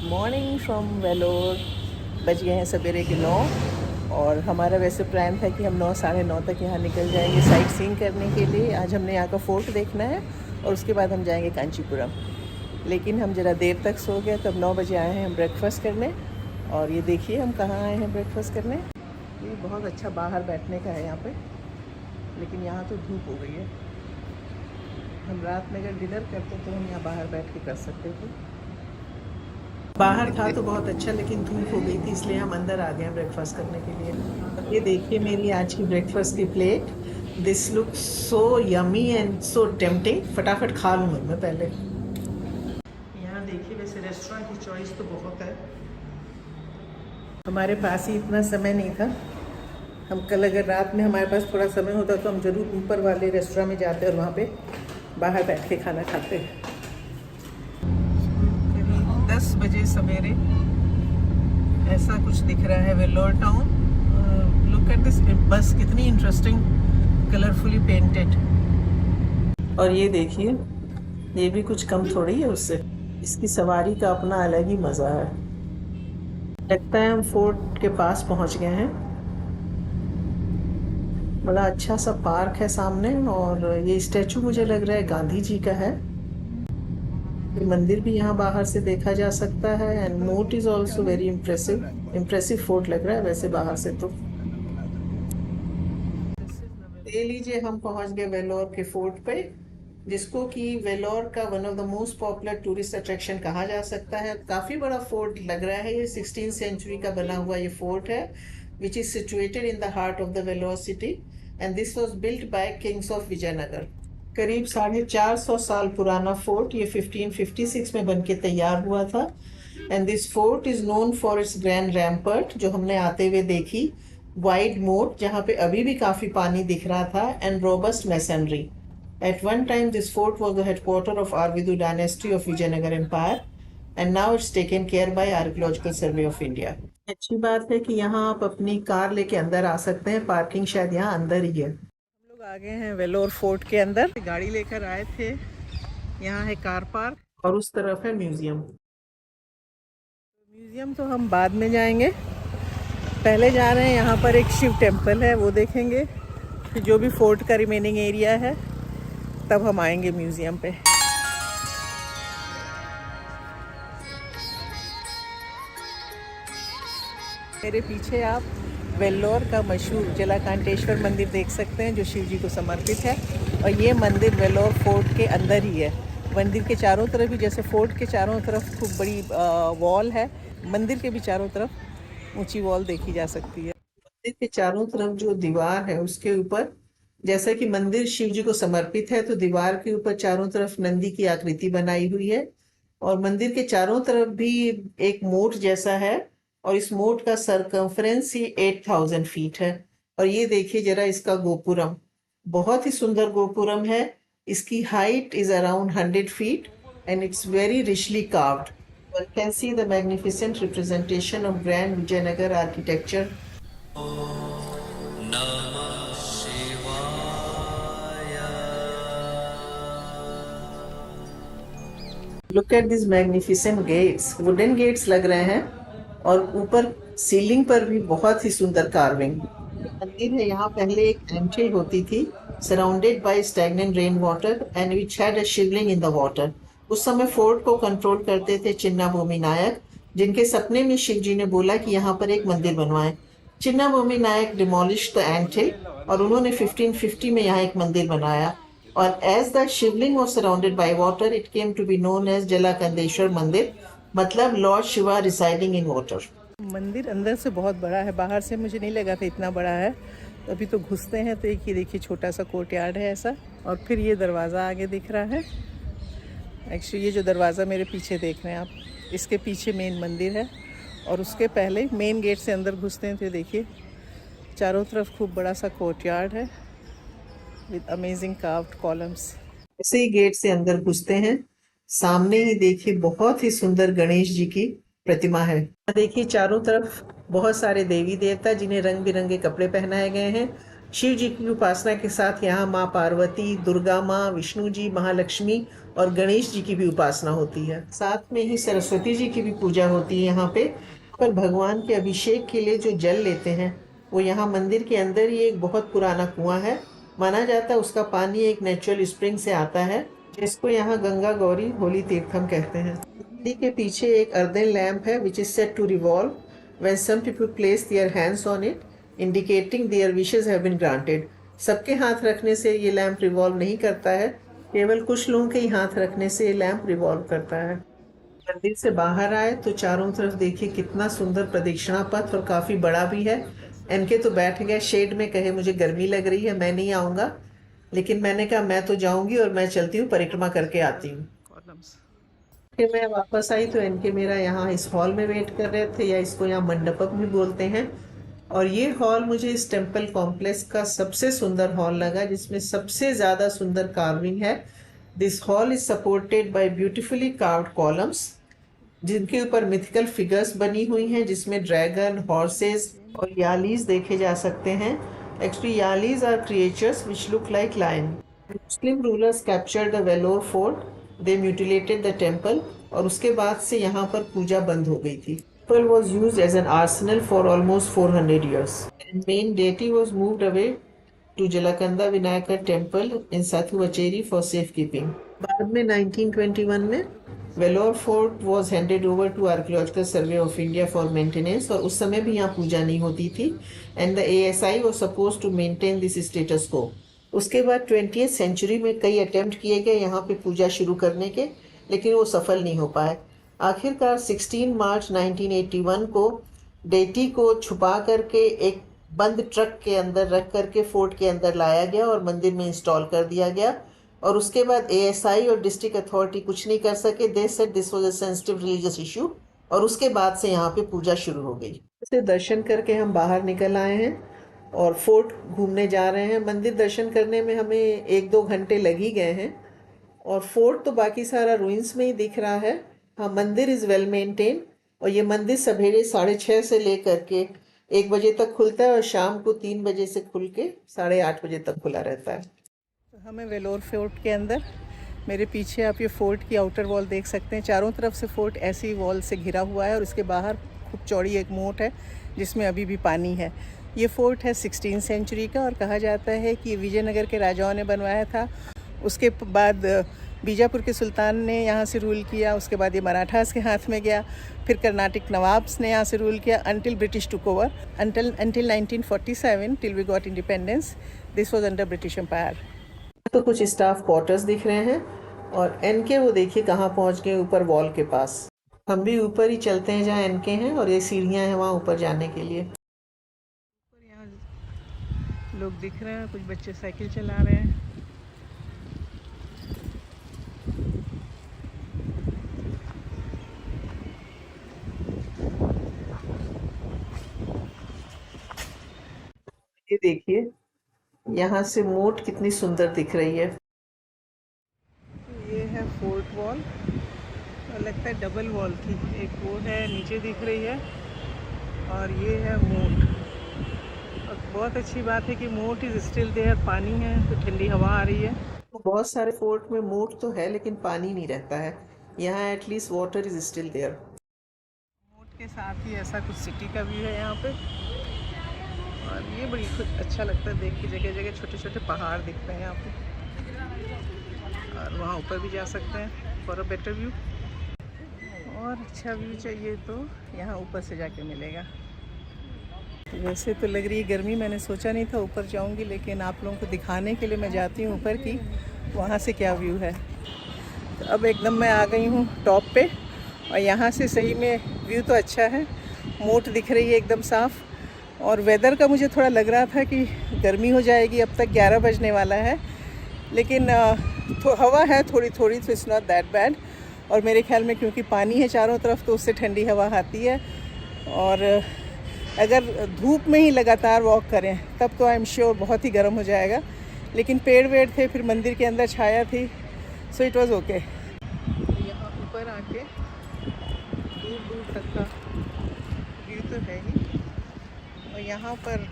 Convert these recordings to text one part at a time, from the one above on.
Morning from Vellore. बज गए हैं सवेरे के 9 और हमारा वैसे प्लान था कि हम 9 साढ़े 9 तक यहाँ निकल जाएंगे साइट सीइंग करने के लिए। आज हमने यहाँ का फोर्ट देखना है और उसके बाद हम जाएंगे कांचीपुरम। लेकिन हम ज़रा देर तक सो गए, तब 9 बजे आए हैं हम ब्रेकफास्ट करने। और ये देखिए हम कहाँ आए हैं ब्रेकफास्ट करने। ये बहुत अच्छा बाहर बैठने का है यहाँ पे, लेकिन यहाँ तो धूप हो गई है। हम रात में अगर डिनर करते तो हम यहाँ बाहर बैठ के कर सकते थे। बाहर था तो बहुत अच्छा, लेकिन धूप हो गई थी इसलिए हम अंदर आ गए ब्रेकफास्ट करने के लिए। ये देखिए मेरी आज की ब्रेकफास्ट की plate. This look so yummy and so tempting. फटाफट खा लूँ मैं पहले। यहाँ देखिए वैसे रेस्टोरेंट की चॉइस तो बहुत है। हमारे पास ही इतना समय नहीं था। हम कल अगर रात में हमारे पास थोड़ा समय होता तो हम ज़रूर ऊपर वाले रेस्टोरेंट में जाते और वहाँ पे बाहर बैठ के खाना खाते। 10 बजे सवेरे ऐसा कुछ दिख रहा है Vellore town. Look at this बस, कितनी इंटरेस्टिंग, कलरफुली पेंटेड। और ये देखिए, ये भी कुछ कम थोड़ी है उससे। इसकी सवारी का अपना अलग ही मज़ा है। लगता है हम फोर्ट के पास पहुंच गए हैं। बड़ा अच्छा सा पार्क है सामने और ये स्टैचू मुझे लग रहा है गांधी जी का है। मंदिर भी यहाँ बाहर से देखा जा सकता है एंड मोट is also very impressive fort लग रहा है वैसे बाहर से तो। ले लीजिए, हम पहुंच गए वेलोर के फोर्ट पे, जिसको कि वेलोर का one of the most popular tourist attraction कहा जा सकता है। काफी बड़ा फोर्ट लग रहा है। ये 16th सेंचुरी का बना हुआ ये फोर्ट है, which is situated in the heart of the Vellore city and this was built by kings of Vijayanagar. करीब 450 साल पुराना फोर्ट ये 1556 में बन के तैयार हुआ था। And this fort is known for its grand rampart, जो हमने आते हुए देखी, वाइड मोट जहाँ पे अभी भी काफी पानी दिख रहा था, and robust masonry. At one time this fort was the headquarter of Aravidu dynasty of Vijayanagara empire and now it's taken care by archaeological survey of India. अच्छी बात है कि यहाँ आप अपनी कार लेके अंदर आ सकते हैं। पार्किंग शायद यहाँ अंदर ही है। हम लोग आ गए हैं वेलोर फोर्ट के अंदर। गाड़ी लेकर आए थे। यहाँ है कार पार्क और उस तरफ है म्यूजियम। म्यूजियम तो हम बाद में जाएंगे, पहले जा रहे हैं यहाँ पर एक शिव टेम्पल है वो देखेंगे, फिर जो भी फोर्ट का रिमेनिंग एरिया है तब हम आएंगे म्यूजियम पे। मेरे पीछे आप वेल्लोर का मशहूर जलाकांतेश्वर मंदिर देख सकते हैं, जो शिव जी को समर्पित है। और ये मंदिर वेल्लोर फोर्ट के अंदर ही है। मंदिर के चारों तरफ भी, जैसे फोर्ट के चारों तरफ खूब बड़ी वॉल है, मंदिर के भी चारों तरफ ऊंची वॉल देखी जा सकती है। मंदिर के चारों तरफ जो दीवार है उसके ऊपर, जैसा कि मंदिर शिव जी को समर्पित है, तो दीवार के ऊपर चारों तरफ नंदी की आकृति बनाई हुई है। और मंदिर के चारों तरफ भी एक मोट जैसा है और इस मोट का सरकमफ्रेंस ही 8000 फीट है। और ये देखिए जरा इसका गोपुरम, बहुत ही सुंदर गोपुरम है। इसकी height is around 100 feet and it's very richly carved. One can see the magnificent representation of grand Vijayanagar architecture. Look at these magnificent gates. Wooden gates लग रहे हैं और ऊपर सीलिंग पर भी बहुत ही सुंदर कार्विंग। मंदिर है, यहाँ पहले एक एंट्री होती थी, surrounded by stagnant rain water and which had a Shivling in the water. उस समय फोर्ट को कंट्रोल करते थे चिन्नाभूमि नायक, जिनके सपने में शिव जी ने बोला कि यहाँ पर एक मंदिर बनवाएं। Chinnabhumi Nayak demolish the entry और उन्होंने 1550 में यहाँ एक मंदिर बनाया। और as the Shivalinga was surrounded by water, it came to be known as Jalakandeshwar मंदिर, मतलब lord Shiva residing in water. मंदिर अंदर से बहुत बड़ा है, बाहर से मुझे नहीं लगा था इतना बड़ा है। तो अभी तो घुसते हैं तो एक ही देखिए छोटा सा कोर्टयार्ड है ऐसा, और फिर ये दरवाज़ा आगे दिख रहा है। एक्चुअली ये जो दरवाज़ा मेरे पीछे देख रहे हैं आप, इसके पीछे मेन मंदिर है और उसके पहले मेन गेट से अंदर घुसते हैं तो देखिए चारों तरफ खूब बड़ा सा कोर्टयार्ड है विद अमेजिंग कार्व्ड कॉलम्स। ऐसे ही गेट से अंदर घुसते हैं, सामने ही देखिए बहुत ही सुंदर गणेश जी की प्रतिमा है। देखिए चारों तरफ बहुत सारे देवी देवता जिन्हें रंग बिरंगे कपड़े पहनाए गए हैं। शिव जी की उपासना के साथ यहाँ माँ पार्वती, दुर्गा माँ, विष्णु जी, महालक्ष्मी और गणेश जी की भी उपासना होती है। साथ में ही सरस्वती जी की भी पूजा होती है यहाँ पे। पर भगवान के अभिषेक के लिए जो जल लेते हैं वो यहाँ मंदिर के अंदर ही एक बहुत पुराना कुआं है। माना जाता है उसका पानी एक नेचुरल स्प्रिंग से आता है, जिसको यहाँ गंगा गौरी होली तीर्थम कहते हैं। नंदी के पीछे एक अर्दन लैम्प है which is set to revolve when some people place their hands on it indicating their wishes have been granted. सबके हाथ रखने से ये लैंप रिवॉल्व नहीं करता है, केवल कुछ लोगों के ही हाथ रखने से ये लैंप रिवॉल्व करता है। मंदिर से बाहर आए तो चारों तरफ देखिए कितना सुंदर प्रदक्षिणा पथ, और काफी बड़ा भी है। इनके तो बैठ गए शेड में, कहे मुझे गर्मी लग रही है मैं नहीं आऊंगा, लेकिन मैंने कहा मैं तो जाऊंगी और मैं चलती हूँ, परिक्रमा करके आती हूँ। फिर मैं वापस आई तो इनके मेरा यहाँ इस हॉल में वेट कर रहे थे, या इसको यहाँ मंडपम भी बोलते हैं। और ये हॉल मुझे इस टेम्पल कॉम्प्लेक्स का सबसे सुंदर हॉल लगा, जिसमें सबसे ज्यादा सुंदर कार्विंग है। This hall is supported by beautifully carved columns, जिनके ऊपर मिथिकल फिगर्स बनी हुई हैं, जिसमें ड्रैगन, हॉर्सेस और यालीज देखे जा सकते हैं। Actually yalis are creatures which look like lion. Muslim rulers captured the Vellore fort, they mutilated the temple, और उसके बाद से यहाँ पर पूजा बंद हो गई थी। Temple was used as an arsenal for almost 400 years. And main deity was moved away to Jalakanda Vinayaka temple in Sathuvacheri for safekeeping. बाद में 1921 में Vellore fort was handed over to Archaeological Survey of India for maintenance, और उस समय भी यहाँ पूजा नहीं होती थी, and the ASI was supposed to maintain this status quo. उसके बाद 20th सेंचुरी में कई अटेम्प्ट किए गए यहाँ पे पूजा शुरू करने के, लेकिन वो सफल नहीं हो पाए। आखिरकार 16 मार्च 1981 को डेटी को छुपा करके एक बंद ट्रक के अंदर रख करके फोर्ट के अंदर लाया गया और मंदिर में इंस्टॉल कर दिया गया, और उसके बाद एएसआई और डिस्ट्रिक्ट अथॉरिटी कुछ नहीं कर सके। They said this was a sensitive religious issue, और उसके बाद से यहाँ पे पूजा शुरू हो गई। से दर्शन करके हम बाहर निकल आए हैं और फोर्ट घूमने जा रहे हैं। मंदिर दर्शन करने में हमें 1-2 घंटे लग ही गए हैं, और फोर्ट तो बाकी सारा रूइंस में ही दिख रहा है। हाँ, मंदिर इज वेल मेंटेन, और ये मंदिर सवेरे 6:30 से लेकर के 1 बजे तक खुलता है, और शाम को 3 बजे से खुल के 8:30 बजे तक खुला रहता है। तो हमें वेलोर फोर्ट के अंदर, मेरे पीछे आप ये फोर्ट की आउटर वॉल देख सकते हैं। चारों तरफ से फोर्ट ऐसी वॉल से घिरा हुआ है, और इसके बाहर खूब चौड़ी एक मोट है जिसमें अभी भी पानी है। ये फोर्ट है 16 सेंचुरी का, और कहा जाता है कि विजयनगर के राजाओं ने बनवाया था। उसके बाद बीजापुर के सुल्तान ने यहाँ से रूल किया, उसके बाद ये मराठास के हाथ में गया, फिर कर्नाटक नवाब्स ने यहाँ से रूल किया until British took over, until 1947 till we got independence, this was under British empire. तो कुछ स्टाफ क्वार्टर्स दिख रहे हैं, और एनके वो देखिए कहाँ पहुँच गए, ऊपर वॉल के पास। हम भी ऊपर ही चलते हैं जहाँ एनके हैं, और ये सीढ़ियाँ हैं वहाँ ऊपर जाने के लिए। यहाँ लोग दिख रहे हैं, कुछ बच्चे साइकिल चला रहे हैं। ये देखिए यहाँ से मोट कितनी सुंदर दिख रही है। ये है फोर्ट वॉल, और लगता है डबल वॉल थी, एक वो है नीचे दिख रही है, और ये है मोट। और बहुत अच्छी बात है कि मोट इज स्टिल देयर, पानी है तो ठंडी हवा आ रही है। बहुत सारे फोर्ट में मोट तो है लेकिन पानी नहीं रहता है, यहाँ at least water is still there. Moat के साथ ही ऐसा कुछ सिटी का व्यू है यहाँ पे, और ये बड़ी अच्छा लगता है देख के। जगह जगह छोटे छोटे पहाड़ दिखते हैं यहाँ पे, और वहाँ ऊपर भी जा सकते हैं फॉर अ बेटर व्यू। और अच्छा व्यू चाहिए तो यहाँ ऊपर से जाके मिलेगा। वैसे तो लग रही है गर्मी, मैंने सोचा नहीं था ऊपर जाऊँगी, लेकिन आप लोगों को दिखाने के लिए मैं जाती हूँ ऊपर की वहाँ से क्या व्यू है। तो अब एकदम मैं आ गई हूँ टॉप पे, और यहाँ से सही में व्यू तो अच्छा है, मोट दिख रही है एकदम साफ़। और वेदर का मुझे थोड़ा लग रहा था कि गर्मी हो जाएगी, अब तक 11 बजने वाला है, लेकिन हवा है थोड़ी थोड़ी, तो इट्स नॉट दैट बैड। और मेरे ख्याल में क्योंकि पानी है चारों तरफ, तो उससे ठंडी हवा आती है। और अगर धूप में ही लगातार वॉक करें तब तो आई एम श्योर बहुत ही गर्म हो जाएगा, लेकिन पेड़ वेड़ थे, फिर मंदिर के अंदर छाया थी, सो इट वाज ओके। यहाँ ऊपर आके दूर दूर तक का व्यू तो है ही, और यहाँ पर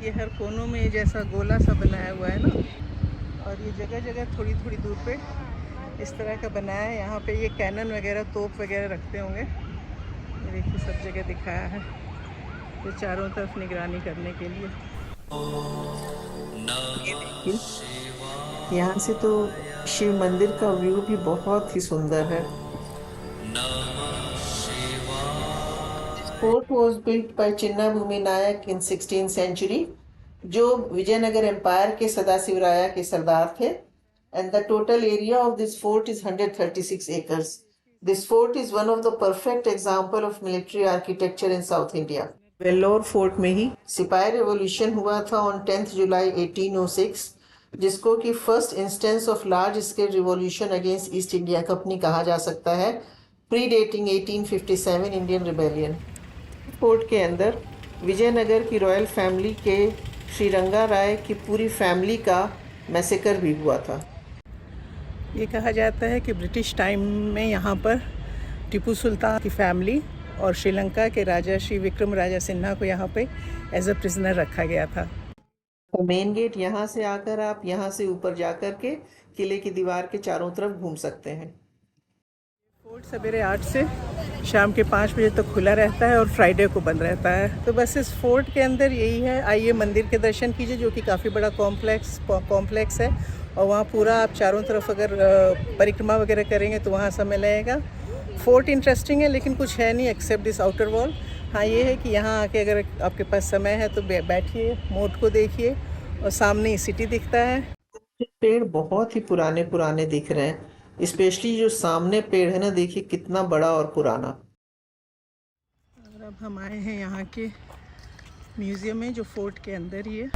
ये हर कोनों में जैसा गोला सा बनाया हुआ है ना, और ये जगह जगह थोड़ी थोड़ी दूर पे इस तरह का बनाया है। यहाँ पे ये कैनन वगैरह, तोप वगैरह रखते होंगे। ये देखिए सब जगह दिखाया है, ये चारों तरफ निगरानी करने के लिए। ये देखिए यहाँ से तो शिव मंदिर का व्यू भी बहुत ही सुंदर है। Fort was built by Chinnabhumi Nayak in 16th century, जो विजयनगर एम्पायर के सदाशिवराया के सरदार थे। And the total area of this fort is 136 acres. This fort is one of the perfect example of military architecture in South India. Vellore fort में ही सिपाही revolution हुआ था on 10 जुलाई 1806, जिसको कि first instance of large scale revolution against east India company कहा जा सकता है, प्रीडेटिंग 1857 इंडियन रिबेलियन। फोर्ट के अंदर विजयनगर की रॉयल फैमिली के श्रीरंगा राय की पूरी फैमिली का मैसेकर भी हुआ था। ये कहा जाता है कि ब्रिटिश टाइम में यहाँ पर टीपू सुल्तान की फैमिली और श्रीलंका के राजा श्री विक्रम राजा सिन्हा को यहाँ पे एज अ प्रिजनर रखा गया था। तो मेन गेट यहाँ से आकर आप यहाँ से ऊपर जाकर के किले की दीवार के चारों तरफ घूम सकते हैं। फोर्ट सवेरे 8 से शाम के 5 बजे तक खुला रहता है और फ्राइडे को बंद रहता है। तो बस इस फोर्ट के अंदर यही है, आइए मंदिर के दर्शन कीजिए, जो कि काफ़ी बड़ा कॉम्प्लेक्स है। और वहाँ पूरा आप चारों तरफ अगर परिक्रमा वगैरह करेंगे तो वहाँ समय लगेगा। फोर्ट इंटरेस्टिंग है लेकिन कुछ है नहीं एक्सेप्ट दिस आउटर वॉल। हाँ ये है कि यहाँ आके अगर आपके पास समय है तो बैठिए, मोट को देखिए और सामने ही सिटी दिखता है। पेड़ बहुत ही पुराने पुराने दिख रहे हैं, स्पेशली जो सामने पेड़ है ना, देखिए कितना बड़ा और पुराना। और अब हम आए हैं यहाँ के म्यूजियम में जो फोर्ट के अंदर ही है।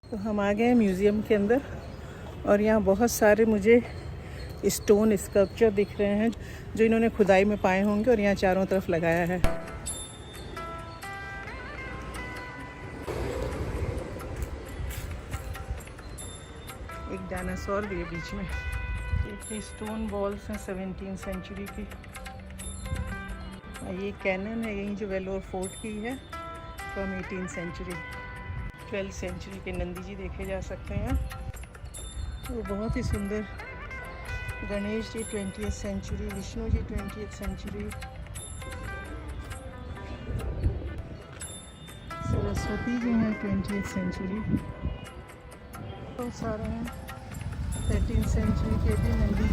तो हम आ गए म्यूज़ियम के अंदर और यहाँ बहुत सारे मुझे स्टोन स्कल्पचर दिख रहे हैं जो इन्होंने खुदाई में पाए होंगे और यहाँ चारों तरफ लगाया है। एक डायनासोर भी है बीच में। ये स्टोन बॉल्स हैं 17th सेंचुरी की। ये कैनन है यहीं जो वेल्लोर फोर्ट की है from 18th century. 12th century के नंदी जी देखे जा सकते हैं। वो बहुत ही सुंदर। Ganesh ji 20th century, Vishnu ji 20th century, Saraswati ji हैं 20th सेंचुरी, बहुत सारे हैं 13th सेंचुरी के भी नंदी।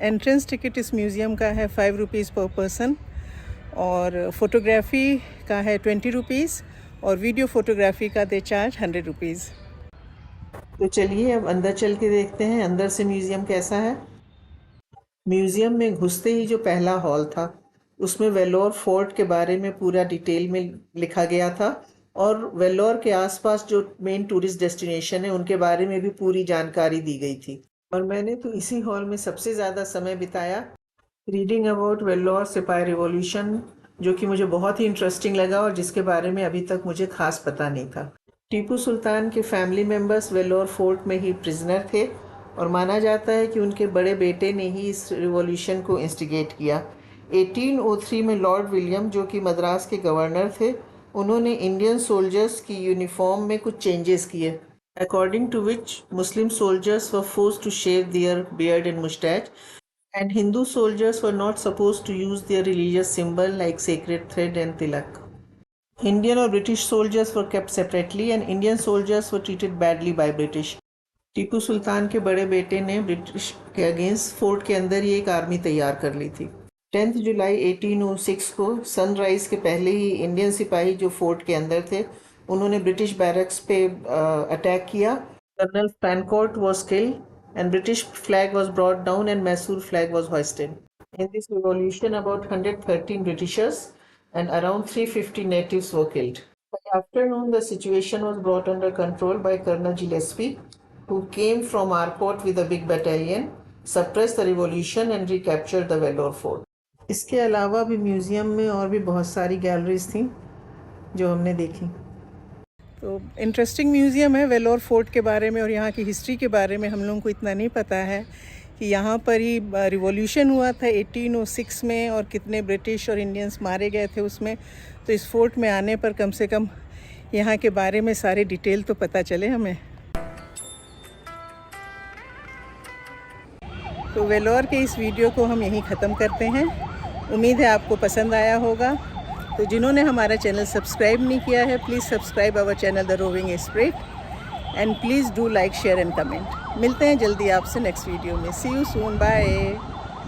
एंट्रेंस टिकट इस म्यूज़ियम का है 5 रुपीज़ पर पर्सन और फोटोग्राफी का है 20 रुपीज़ और वीडियो फोटोग्राफी का दे चार्ज 100 रुपीज़। तो चलिए अब अंदर चल के देखते हैं अंदर से म्यूज़ियम कैसा है। म्यूज़ियम में घुसते ही जो पहला हॉल था उसमें वेल्लोर फोर्ट के बारे में पूरा डिटेल में लिखा गया था और वेल्लोर के आसपास जो मेन टूरिस्ट डेस्टिनेशन है उनके बारे में भी पूरी जानकारी दी गई थी। और मैंने तो इसी हॉल में सबसे ज़्यादा समय बिताया रीडिंग अबाउट वेल्लोर सिपाही रिवॉल्यूशन, जो कि मुझे बहुत ही इंटरेस्टिंग लगा और जिसके बारे में अभी तक मुझे खास पता नहीं था। टीपू सुल्तान के फैमिली मेंबर्स वेल्लोर फोर्ट में ही प्रिजनर थे और माना जाता है कि उनके बड़े बेटे ने ही इस रिवॉल्यूशन को इंस्टिगेट किया। 1803 में लॉर्ड विलियम, जो कि मद्रास के गवर्नर थे, उन्होंने इंडियन सोल्जर्स की यूनिफॉर्म में कुछ चेंजेस किए, according to which Muslim soldiers were forced to shave their beard and moustache and Hindu soldiers were not supposed to use their religious symbol like sacred thread and tilak. Indian और British soldiers were kept separately and Indian soldiers were treated badly by British. Tipu Sultan के बड़े बेटे ने British के against fort के अंदर ही एक army तैयार कर ली थी। 10 जुलाई 1806 को सनराइज के पहले ही इंडियन सिपाही जो फोर्ट के अंदर थे उन्होंने ब्रिटिश बैरक्स पे अटैक किया। Colonel Fancourt was killed and British flag was brought down and Mysore flag was hoisted. In this revolution, about 113 Britishers and around 350 natives were killed. By afternoon, the situation was brought under control by Colonel Gillespie, who came from Arcot with a big battalion, suppressed the revolution and recaptured the Vellore fort. इसके अलावा भी museum में और भी बहुत सारी galleries थी जो हमने देखी। तो इंटरेस्टिंग म्यूज़ियम है वेलोर फोर्ट के बारे में, और यहाँ की हिस्ट्री के बारे में हम लोगों को इतना नहीं पता है कि यहाँ पर ही रिवॉल्यूशन हुआ था 1806 में, और कितने ब्रिटिश और इंडियंस मारे गए थे उसमें। तो इस फोर्ट में आने पर कम से कम यहाँ के बारे में सारे डिटेल तो पता चले हमें। तो वेलोर के इस वीडियो को हम यहीं ख़त्म करते हैं। उम्मीद है आपको पसंद आया होगा। तो जिन्होंने हमारा चैनल सब्सक्राइब नहीं किया है, please subscribe our channel the roving esprit, and please do like share and comment. मिलते हैं जल्दी आपसे नेक्स्ट वीडियो में। See you soon, bye.